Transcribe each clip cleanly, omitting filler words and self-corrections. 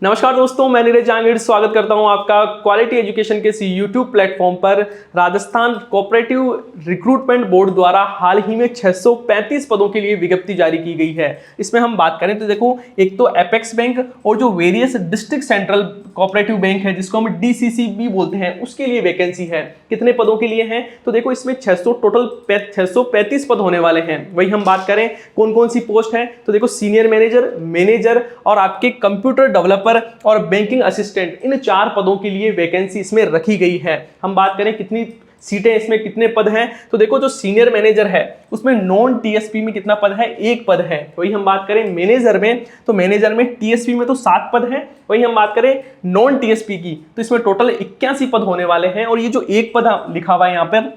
नमस्कार दोस्तों, मैं नीरज जांगीड़ स्वागत करता हूं आपका क्वालिटी एजुकेशन के यूट्यूब प्लेटफॉर्म पर। राजस्थान कोऑपरेटिव रिक्रूटमेंट बोर्ड द्वारा हाल ही में 635 पदों के लिए विज्ञप्ति जारी की गई है। इसमें हम बात करें तो देखो, एक तो एपेक्स बैंक और जो various district central cooperative bank है जिसको हम डीसीसीबी बोलते हैं, उसके लिए वैकेंसी है। कितने पदों के लिए है तो देखो, इसमें 635 पद होने वाले हैं। वही हम बात करें कौन कौन सी पोस्ट है तो देखो, सीनियर मैनेजर, मैनेजर और आपके कंप्यूटर डेवलपर और बैंकिंग असिस्टेंट, इन 4 पदों के लिए वैकेंसी इसमें रखी गई है। हम बात करें कितनी सीटें, इसमें कितने पद हैं तो देखो, जो सीनियर मैनेजर है उसमें नॉन टीएसपी में कितना पद है, 1 पद है। वही हम बात करें मैनेजर में तो मैनेजर में टीएसपी में तो 7 पद हैं। वही हम बात करें नॉन टीएसपी की तो इसमें टोटल 81 पद होने वाले हैं। और ये जो 1 पद लिखा हुआ है यहाँ पर,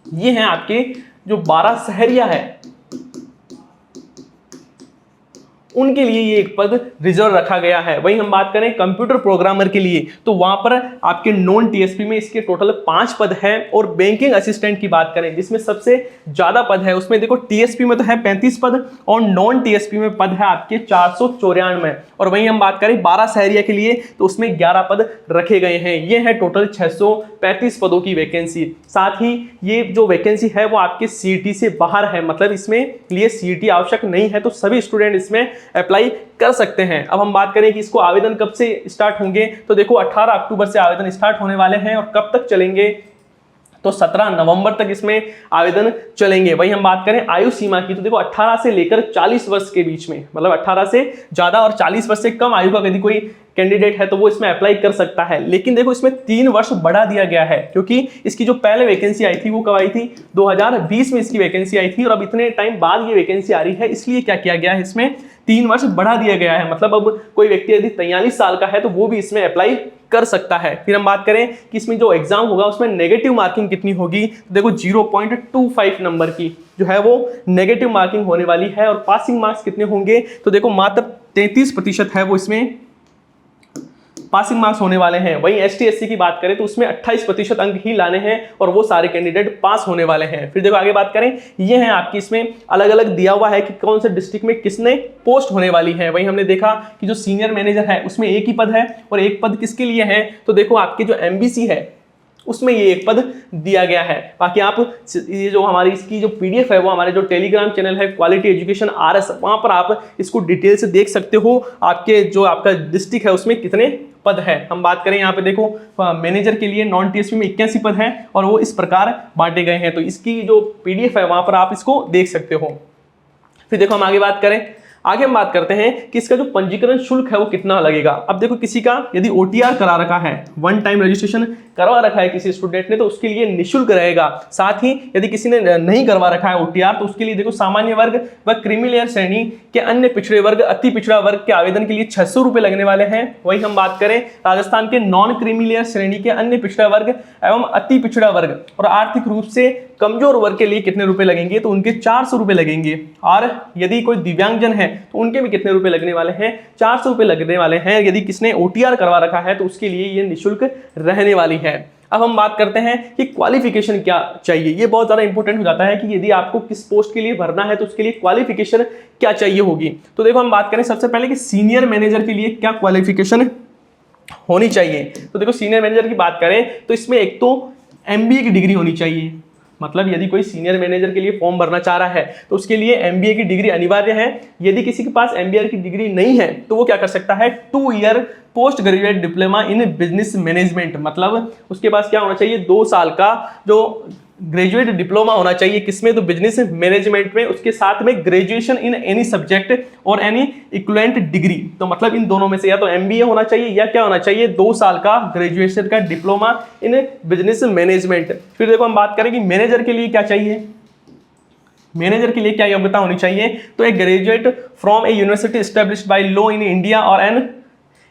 ये है आपके जो 12 शहरिया है उनके लिए ये 1 पद रिजर्व रखा गया है। वहीं हम बात करें कंप्यूटर प्रोग्रामर के लिए तो वहां पर आपके नॉन टीएसपी में इसके टोटल 5 पद हैं। और बैंकिंग असिस्टेंट की बात करें जिसमें सबसे ज्यादा पद है, उसमें देखो टीएसपी में तो है 35 पद और नॉन टीएसपी में पद है आपके 494। और वहीं हम बात करें 12 शहरिया के लिए तो उसमें 11 पद रखे गए हैं। ये है टोटल 635 पदों की वैकेंसी। साथ ही ये जो वैकेंसी है वो आपके सीईटी से बाहर है, मतलब इसमें लिए सीईटी आवश्यक नहीं है, तो सभी स्टूडेंट इसमें अप्लाई कर सकते हैं। अब हम बात करें कि इसको आवेदन कब से स्टार्ट होंगे तो देखो, 18 अक्टूबर से आवेदन स्टार्ट होने वाले हैं। और कब तक चलेंगे तो 17 नवंबर तक इसमें आवेदन चलेंगे। वही हम बात करें आयु सीमा की तो देखो, 18 से लेकर 40 वर्ष के बीच में, मतलब 18 से ज्यादा और 40 वर्ष से कम आयु का यदि कोई कैंडिडेट है तो वो इसमें अप्लाई कर सकता है। लेकिन देखो, इसमें 3 वर्ष बढ़ा दिया गया है, क्योंकि इसकी जो पहले वैकेंसी आई थी वो कब आई थी, 2020 में इसकी वैकेंसी आई थी। और अब इतने टाइम बाद ये वैकेंसी आ रही है, इसलिए क्या किया गया है, इसमें 3 वर्ष बढ़ा दिया गया है। मतलब अब कोई व्यक्ति यदि 43 साल का है तो वो भी इसमें अप्लाई कर सकता है। फिर हम बात करें कि इसमें जो एग्जाम होगा उसमें नेगेटिव मार्किंग कितनी होगी तो देखो, 0.25 नंबर की जो है वो नेगेटिव मार्किंग होने वाली है। और पासिंग मार्क्स कितने होंगे तो देखो, मात्र 33% है वो इसमें पासिंग मार्क्स होने वाले हैं। वहीं एसटी एससी की बात करें तो उसमें 28% अंक ही लाने हैं और वो सारे कैंडिडेट पास होने वाले हैं। फिर देखो आगे बात करें, ये है आपकी, इसमें अलग अलग दिया हुआ है कि कौन से डिस्ट्रिक्ट में किसने पोस्ट होने वाली है। वहीं हमने देखा कि जो सीनियर मैनेजर है उसमें 1 ही पद है। और 1 पद किसके लिए है तो देखो, आपके जो एमबीसी है उसमें ये 1 पद दिया गया है। बाकी आप ये जो हमारी इसकी जो पीडीएफ है वो हमारे जो टेलीग्राम चैनल है क्वालिटी एजुकेशन RS, वहां पर आप इसको डिटेल से देख सकते हो, आपके जो आपका डिस्ट्रिक्ट है उसमें कितने पद है। हम बात करें यहाँ पे देखो, मैनेजर के लिए नॉन टीएसपी में 81 पद हैं और वो इस प्रकार बांटे गए हैं। तो इसकी जो पीडीएफ है वहां पर आप इसको देख सकते हो। फिर देखो, हम आगे बात करें, आगे हम बात करते हैं कि इसका जो पंजीकरण शुल्क है वो कितना लगेगा। अब देखो, किसी का यदि ओटीआर करा रखा है, 1 टाइम रजिस्ट्रेशन करवा रखा है किसी स्टूडेंट ने, तो उसके लिए निःशुल्क रहेगा। साथ ही यदि किसी ने नहीं करवा रखा है ओटीआर तो उसके लिए देखो, सामान्य वर्ग व क्रीमी लेयर श्रेणी के अन्य पिछड़े वर्ग, अति पिछड़ा वर्ग के आवेदन के लिए 600 रुपए लगने वाले हैं। वही हम बात करें राजस्थान के नॉन क्रीमी लेयर श्रेणी के अन्य पिछड़ा वर्ग एवं अति पिछड़ा वर्ग और आर्थिक रूप से कमजोर वर्ग के लिए कितने रुपए लगेंगे तो उनके 400 रुपए लगेंगे। और यदि कोई दिव्यांगजन है तो उनके भी कितने रुपए लगने वाले हैं, 400 रुपए लगने वाले हैं। यदि किसने ओटीआर करवा रखा है तो उसके लिए ये निःशुल्क रहने वाली है। अब हम बात करते हैं कि क्वालिफिकेशन क्या चाहिए। ये बहुत ज्यादा इंपॉर्टेंट हो जाता है कि यदि आपको किस पोस्ट के लिए भरना है तो उसके लिए क्वालिफिकेशन क्या चाहिए होगी। तो देखो, हम बात करें सबसे पहले कि सीनियर मैनेजर के लिए क्या क्वालिफिकेशन होनी चाहिए। तो देखो, सीनियर मैनेजर की बात करें तो इसमें एक तो एमबीए की डिग्री होनी चाहिए। मतलब यदि कोई सीनियर मैनेजर के लिए फॉर्म भरना चाह रहा है तो उसके लिए एमबीए की डिग्री अनिवार्य है। यदि किसी के पास एमबीए की डिग्री नहीं है तो वो क्या कर सकता है, 2 year post graduate diploma in business management, मतलब उसके पास क्या होना चाहिए, 2 साल का जो ग्रेजुएट डिप्लोमा होना चाहिए, किसमें तो बिजनेस मैनेजमेंट में, उसके साथ में ग्रेजुएशन इन एनी सब्जेक्ट और एनी इक्विवेलेंट डिग्री। तो मतलब इन दोनों में से या तो एमबीए होना चाहिए या क्या होना चाहिए, 2 साल का ग्रेजुएशन का डिप्लोमा इन बिजनेस मैनेजमेंट। फिर देखो, हम बात करें कि मैनेजर के लिए क्या चाहिए। मैनेजर के लिए क्या योग्यता होनी चाहिए तो एक graduate from a university established by law in India और an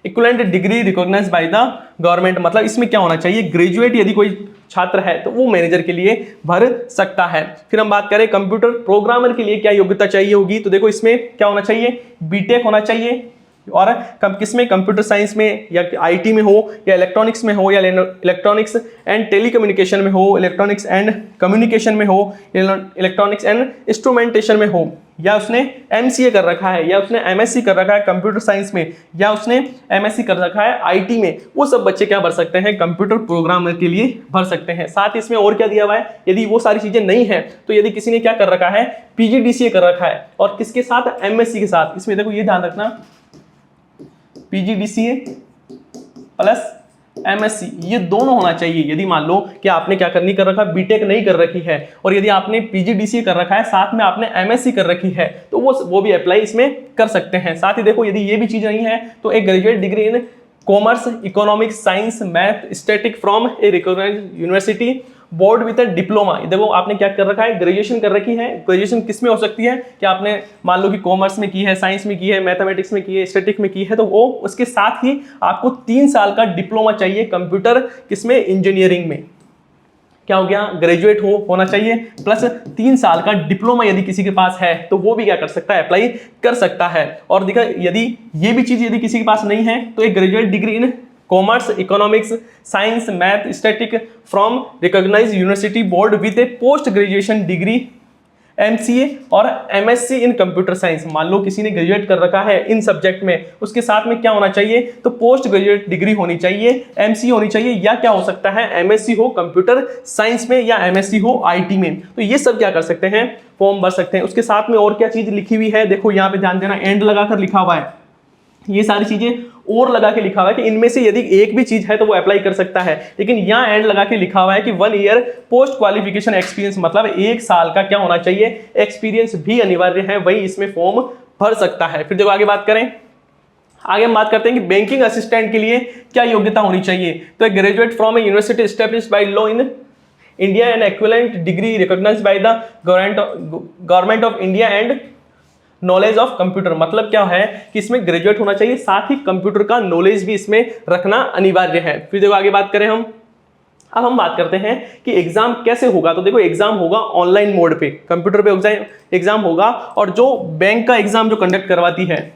equivalent degree recognised by the government. मतलब इसमें क्या होना चाहिए, ग्रेजुएट यदि कोई छात्र है तो वो मैनेजर के लिए भर सकता है। फिर हम बात करें कंप्यूटर प्रोग्रामर के लिए क्या योग्यता चाहिए होगी तो देखो, इसमें क्या होना चाहिए, बीटेक होना चाहिए और किसमें, कंप्यूटर साइंस में या आईटी में हो या इलेक्ट्रॉनिक्स में हो या इलेक्ट्रॉनिक्स एंड टेलीकम्युनिकेशन में हो, इलेक्ट्रॉनिक्स एंड कम्युनिकेशन में हो, इलेक्ट्रॉनिक्स एंड इंस्ट्रूमेंटेशन में हो, या उसने एमसीए कर रखा है, या उसने एमएससी कर रखा है कंप्यूटर साइंस में, या उसने एमएससी कर रखा है आईटी में, वो सब बच्चे क्या भर सकते हैं, कंप्यूटर प्रोग्रामर के लिए भर सकते हैं। साथ ही इसमें और क्या दिया हुआ है, यदि वो सारी चीजें नहीं है तो यदि किसी ने क्या कर रखा है, पीजीडीसीए कर रखा है और किसके साथ, एमएससी के साथ। इसमें देखो ये ध्यान रखना, पीजीडीसीए प्लस एमएससी ये दोनों होना चाहिए। यदि मान लो कि आपने क्या करनी कर रखा, बीटेक नहीं कर रखी है और यदि आपने पीजीडीसीए कर रखा है, साथ में आपने एमएससी कर रखी है, तो वो भी अप्लाई इसमें कर सकते हैं। साथ ही देखो यदि ये भी चीज नहीं है तो एक graduate degree in commerce, economics, science, math, static from a recognised university board with a diploma. देखो आपने क्या कर रखा है, ग्रेजुएशन कर रखी है। ग्रेजुएशन किस में हो सकती है कि आपने मान लो कि कॉमर्स में की है, साइंस में की है, मैथमेटिक्स में की है, स्टैटिक में की है, तो वो उसके साथ ही आपको 3 साल का डिप्लोमा चाहिए कंप्यूटर किसमें, इंजीनियरिंग में। क्या हो गया, ग्रेजुएट होना चाहिए प्लस 3 साल का डिप्लोमा यदि किसी के पास है तो वो भी क्या कर सकता है, अप्लाई कर सकता है। और देखा यदि ये भी चीज यदि किसी के पास नहीं है तो एक graduate degree in commerce, economics, science, math, static from recognised university board with a post graduation degree MCA और एमएससी इन कंप्यूटर साइंस। मान लो किसी ने ग्रेजुएट कर रखा है इन सब्जेक्ट में, उसके साथ में क्या होना चाहिए, तो पोस्ट ग्रेजुएट डिग्री होनी चाहिए, एमसीए होनी चाहिए, या क्या हो सकता है, एमएससी हो कंप्यूटर साइंस में या एमएससी हो आईटी में। तो ये सब क्या कर सकते हैं, फॉर्म भर सकते हैं। उसके साथ में और क्या चीज लिखी हुई है, देखो यहाँ पे ध्यान देना, एंड लगाकर लिखा हुआ है, ये सारी चीजें और लगा के लिखा हुआ है कि इनमें से यदि एक भी चीज है तो वो अप्लाई कर सकता है। लेकिन यहाँ एंड लगा के लिखा हुआ है कि 1 ईयर पोस्ट क्वालिफिकेशन एक्सपीरियंस, मतलब 1 साल का क्या होना चाहिए, एक्सपीरियंस भी अनिवार्य है, वही इसमें फॉर्म भर सकता है। फिर देखो आगे बात करें, आगे हम बात करते हैं कि बैंकिंग असिस्टेंट के लिए क्या योग्यता होनी चाहिए। तो graduate from a university established by law in India and equivalent degree recognised by the government of India and knowledge of computer. मतलब क्या है कि इसमें ग्रेजुएट होना चाहिए, साथ ही कंप्यूटर का नॉलेज भी इसमें रखना अनिवार्य है। फिर देखो आगे बात करें हम, अब हम बात करते हैं कि एग्जाम कैसे होगा। तो देखो एग्जाम होगा ऑनलाइन मोड पे, कंप्यूटर पे एग्जाम होगा, और जो बैंक का एग्जाम जो कंडक्ट करवाती है,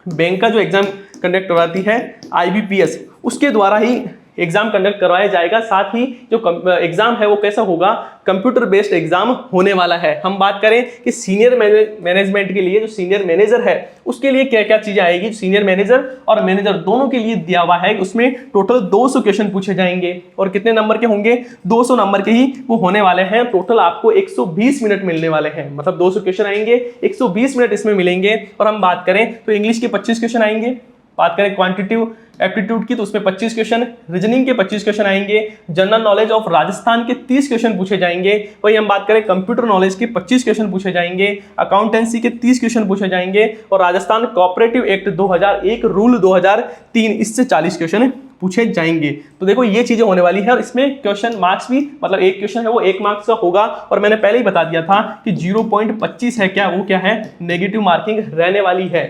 बैंक का जो एग्जाम कंडक्ट करवाती है आईबीपीएस, उसके द्वारा ही एग्जाम कंडक्ट करवाया जाएगा। साथ ही जो एग्जाम है वो कैसा होगा, कंप्यूटर बेस्ड एग्जाम होने वाला है। हम बात करें कि सीनियर मैनेजमेंट के लिए, जो सीनियर मैनेजर है उसके लिए क्या क्या चीजें आएगी। सीनियर मैनेजर और मैनेजर दोनों के लिए दिया हुआ है, उसमें टोटल 200 क्वेश्चन पूछे जाएंगे और कितने नंबर के होंगे, 200 नंबर के ही वो होने वाले हैं। टोटल आपको 120 मिनट मिलने वाले हैं, मतलब 200 क्वेश्चन आएंगे, 120 मिनट इसमें मिलेंगे। और हम बात करें तो इंग्लिश के 25 क्वेश्चन आएंगे, बात करें क्वांटिटेटिव एप्टीट्यूड की तो उसमें 25 क्वेश्चन, रीजनिंग के 25 क्वेश्चन आएंगे, जनरल नॉलेज ऑफ राजस्थान के 30 क्वेश्चन पूछे जाएंगे। वही हम बात करें कंप्यूटर नॉलेज के 25 क्वेश्चन पूछे जाएंगे, अकाउंटेंसी के 30 क्वेश्चन पूछे जाएंगे, और राजस्थान कोऑपरेटिव एक्ट 2001 रूल 2003 इससे 40 क्वेश्चन पूछे जाएंगे। तो देखो ये चीजें होने वाली है, और इसमें क्वेश्चन मार्क्स भी, मतलब एक क्वेश्चन है वो 1 मार्क्स का होगा, और मैंने पहले ही बता दिया था कि 0.25 है, क्या वो क्या है, नेगेटिव मार्किंग रहने वाली है।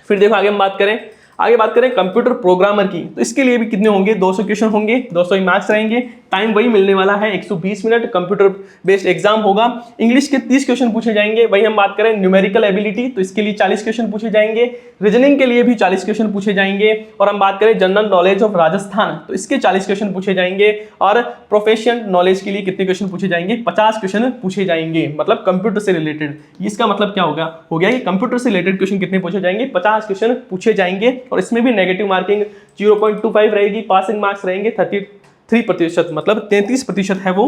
फिर देखो आगे हम बात करें कंप्यूटर प्रोग्रामर की, तो इसके लिए भी कितने होंगे, 200 क्वेश्चन होंगे, 200 ही मार्क्स रहेंगे, टाइम वही मिलने वाला है 120 मिनट, कंप्यूटर बेस्ड एग्जाम होगा। इंग्लिश के 30 क्वेश्चन पूछे जाएंगे। वही हम बात करें न्यूमेरिकल एबिलिटी, तो इसके लिए 40 क्वेश्चन पूछे जाएंगे, रीजनिंग के लिए भी 40 क्वेश्चन पूछे जाएंगे, और हम बात करें जनरल नॉलेज ऑफ राजस्थान तो इसके 40 क्वेश्चन पूछे जाएंगे, और प्रोफेशनल नॉलेज के लिए कितने क्वेश्चन पूछे जाएंगे, 50 क्वेश्चन पूछे जाएंगे, मतलब कंप्यूटर से रिलेटेड। इसका मतलब क्या हो गया कि कंप्यूटर से रिलेटेड क्वेश्चन कितने पूछे जाएंगे, 50 क्वेश्चन पूछे जाएंगे, और इसमें भी नेगेटिव मार्किंग 0.25 रहेगी, पासिंग मार्क्स रहेंगे 33%, मतलब 33% है वो,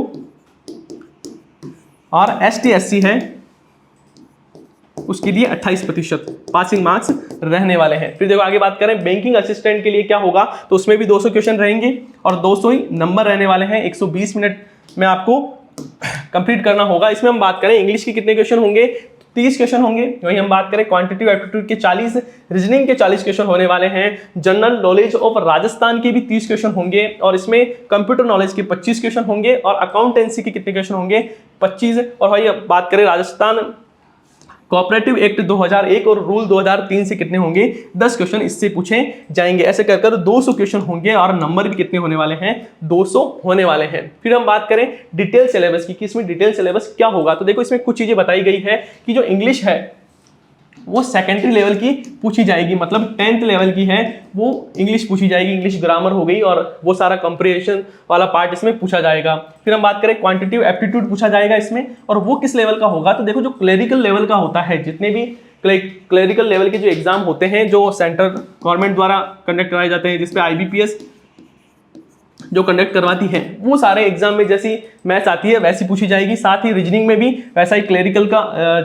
और ST/SC है उसके लिए 28% पासिंग मार्क्स रहने वाले हैं। फिर देखो आगे बात करें बैंकिंग असिस्टेंट के लिए क्या होगा, तो उसमें भी 200 क्वेश्चन रहेंगे और 200 ही नंबर रहने वाले हैं, 120 मिनट में आपको कंप्लीट करना होगा। इसमें हम बात करें इंग्लिश के कितने क्वेश्चन होंगे, 30 क्वेश्चन होंगे। वहीं हम बात करें क्वांटिटेटिव एप्टीट्यूड के 40, रीजनिंग के 40 क्वेश्चन होने वाले हैं, जनरल नॉलेज ऑफ राजस्थान के भी 30 क्वेश्चन होंगे, और इसमें कंप्यूटर नॉलेज के 25 क्वेश्चन होंगे, और अकाउंटेंसी के कितने क्वेश्चन होंगे, 25। और भाई बात करें राजस्थान कोऑपरेटिव एक्ट 2001 और रूल 2003 से कितने होंगे, 10 क्वेश्चन इससे पूछे जाएंगे। ऐसे कर 200 क्वेश्चन होंगे, और नंबर भी कितने होने वाले हैं, 200 होने वाले हैं। फिर हम बात करें डिटेल सिलेबस की कि इसमें डिटेल सिलेबस क्या होगा। तो देखो इसमें कुछ चीजें बताई गई है कि जो इंग्लिश है वो सेकेंडरी लेवल की पूछी जाएगी, मतलब 10th लेवल की है वो इंग्लिश पूछी जाएगी, इंग्लिश ग्रामर हो गई और वो सारा कंप्रिहेंशन वाला पार्ट इसमें पूछा जाएगा। फिर हम बात करें क्वांटिटेटिव एप्टीट्यूड पूछा जाएगा इसमें, और वो किस लेवल का होगा, तो देखो जो क्लेरिकल लेवल का होता है, जितने भी क्लेरिकल लेवल के जो एग्जाम होते हैं जो सेंट्रल गवर्नमेंट द्वारा कंडक्ट कराए जाते हैं, जिसपे IBPS जो कंडक्ट करवाती है, वो सारे एग्जाम में जैसी मैथ्स आती है वैसी पूछी जाएगी। साथ ही रीजनिंग में भी वैसा ही क्लेरिकल का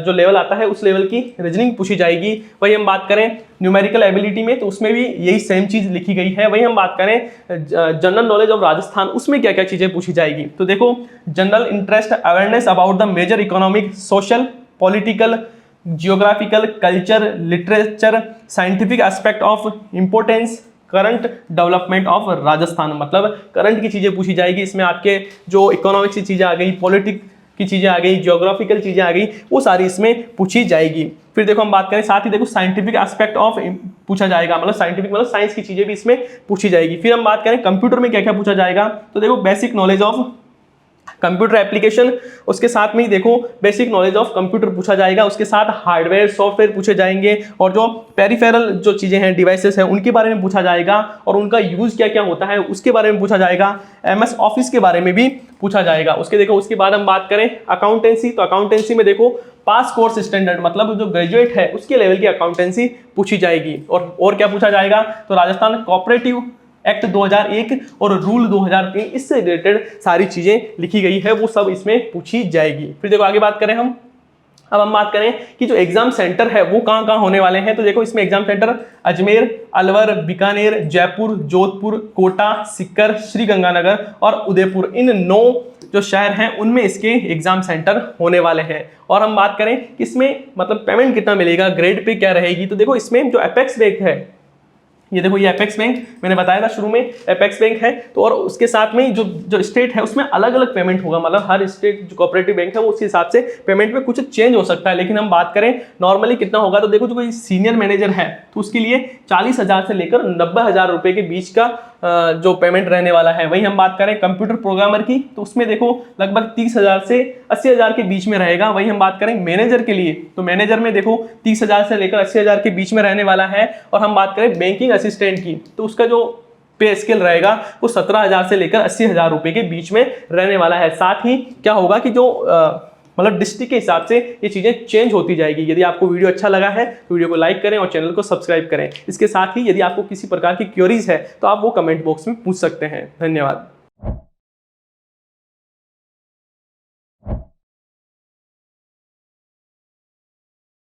जो लेवल आता है उस लेवल की रीजनिंग पूछी जाएगी। वही हम बात करें न्यूमेरिकल एबिलिटी में, तो उसमें भी यही सेम चीज लिखी गई है। वही हम बात करें जनरल नॉलेज ऑफ राजस्थान, उसमें क्या क्या चीजें पूछी जाएगी, तो देखो general interest awareness about the major economic, social, political, geographical, culture, literature, scientific aspect of importance, current development of Rajasthan, मतलब करंट की चीजें पूछी जाएगी। इसमें आपके जो इकोनॉमिक्स की चीजें आ गई, पॉलिटिक्स की चीजें आ गई, जियोग्राफिकल चीजें आ गई, वो सारी इसमें पूछी जाएगी। फिर देखो हम बात करें, साथ ही देखो साइंटिफिक एस्पेक्ट ऑफ पूछा जाएगा, मतलब साइंटिफिक मतलब साइंस की चीजें भी इसमें पूछी जाएगी। फिर हम बात करें कंप्यूटर में क्या क्या पूछा जाएगा, तो देखो basic knowledge of computer application, उसके साथ में ही देखो बेसिक नॉलेज ऑफ कंप्यूटर पूछा जाएगा, उसके साथ हार्डवेयर सॉफ्टवेयर पूछे जाएंगे, और जो पेरिफेरल जो चीजें हैं, डिवाइसेस हैं, उनके बारे में पूछा जाएगा, और उनका यूज क्या क्या होता है उसके बारे में पूछा जाएगा। MS ऑफिस के बारे में भी पूछा जाएगा। उसके बाद हम बात करें अकाउंटेंसी, तो अकाउंटेंसी में देखो पास कोर्स स्टैंडर्ड, मतलब जो ग्रेजुएट है उसके लेवल की अकाउंटेंसी पूछी जाएगी। और क्या पूछा जाएगा, तो राजस्थान कोऑपरेटिव एक्ट 2001 और रूल 2003, इससे रिलेटेड सारी चीजें लिखी गई है, वो सब इसमें पूछी जाएगी। फिर देखो आगे बात करें अब हम बात करें कि जो एग्जाम सेंटर है वो कहाँ कहाँ होने वाले हैं, तो देखो इसमें एग्जाम सेंटर अजमेर, अलवर, बीकानेर, जयपुर, जोधपुर, कोटा, सीकर, श्रीगंगानगर और उदयपुर, इन 9 जो शहर हैं उनमें इसके एग्जाम सेंटर होने वाले हैं। और हम बात करें कि इसमें मतलब पेमेंट कितना मिलेगा, ग्रेड पे क्या रहेगी, तो देखो इसमें जो एपेक्स बैंक है, ये देखो ये एपेक्स बैंक मैंने बताया था शुरू में, एपेक्स बैंक है, तो और उसके साथ में जो स्टेट है उसमें अलग अलग पेमेंट होगा, मतलब हर स्टेट जो कोऑपरेटिव बैंक है वो उस हिसाब से पेमेंट में कुछ चेंज हो सकता है। लेकिन हम बात करें नॉर्मली कितना होगा, तो देखो जो कोई सीनियर मैनेजर है तो उसके लिए 40,000 से लेकर 90,000 रुपए के बीच का जो पेमेंट रहने वाला है। वहीं हम बात करें कंप्यूटर प्रोग्रामर की, तो उसमें देखो लगभग 30,000 से 80,000 के बीच में रहेगा। वहीं हम बात करें मैनेजर के लिए, तो मैनेजर में देखो 30,000 से लेकर 80,000 के बीच में रहने वाला है। और हम बात करें बैंकिंग असिस्टेंट की, तो उसका जो पे स्केल रहेगा वो 17,000 से लेकर 80,000 रुपए के बीच में रहने वाला है। साथ ही क्या होगा कि जो मतलब डिस्ट्रिक्ट के हिसाब से ये चीज़ें चेंज होती जाएगी। यदि आपको वीडियो अच्छा लगा है तो वीडियो को लाइक करें और चैनल को सब्सक्राइब करें। इसके साथ ही यदि आपको किसी प्रकार की क्वेरीज है तो आप वो कमेंट बॉक्स में पूछ सकते हैं। धन्यवाद।